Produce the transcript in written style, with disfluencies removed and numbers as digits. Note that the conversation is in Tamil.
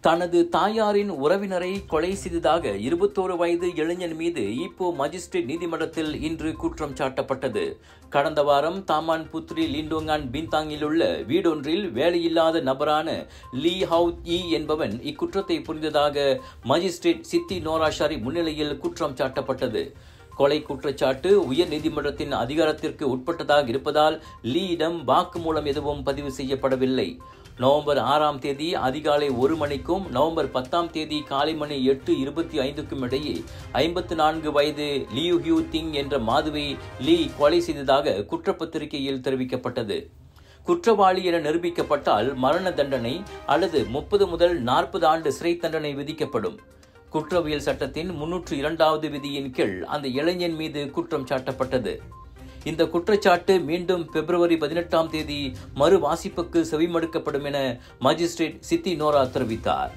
தனது தாயாரின் உறவினரை கொலை செய்ததாக 21 வயது இளைஞன் மீது இப்போ மஜிஸ்ட்ரேட் நீதிமன்றத்தில் இன்று குற்றம் சாட்டப்பட்டது. கடந்த வாரம் தாமான் புத்ரி லிண்டோங்கான் பின்தாங்கில் உள்ள வீடொன்றில் வேலையில்லாத நபரான லீ ஹவ் யி என்பவன் இக்குற்றத்தை புரிந்ததாக மஜிஸ்ட்ரேட் சித்தி நோரா ஷரீப் முன்னிலையில் குற்றம் சாட்டப்பட்டது. கொலை குற்றச்சாட்டு உயர் நீதிமன்றத்தின் அதிகாரத்திற்கு உட்பட்டதாக இருப்பதால் லீயிடம் வாக்குமூலம் எதுவும் பதிவு செய்யப்படவில்லை. நவம்பர் 6ஆம் தேதி அதிகாலை 1 மணிக்கும் நவம்பர் 10ஆம் தேதி காலை மணி 8:25க்கும் இடையே 54 வயது லியூ ஹியூ திங் என்ற மாதுவை லீ கொலை செய்ததாக குற்றப்பத்திரிகையில் தெரிவிக்கப்பட்டது. குற்றவாளி என நிரூபிக்கப்பட்டால் மரண தண்டனை அல்லது 30 முதல் 40 ஆண்டு சிறை தண்டனை விதிக்கப்படும். குற்றவியல் சட்டத்தின் 302வது விதியின் கீழ் அந்த இளைஞன் மீது குற்றம் சாட்டப்பட்டது. இந்த குற்றச்சாட்டு மீண்டும் பிப்ரவரி 18ஆம் தேதி மறு வாசிப்புக்கு செவிமடுக்கப்படும் என மஜிஸ்ட்ரேட் சித்தி நோரா தெரிவித்தார்.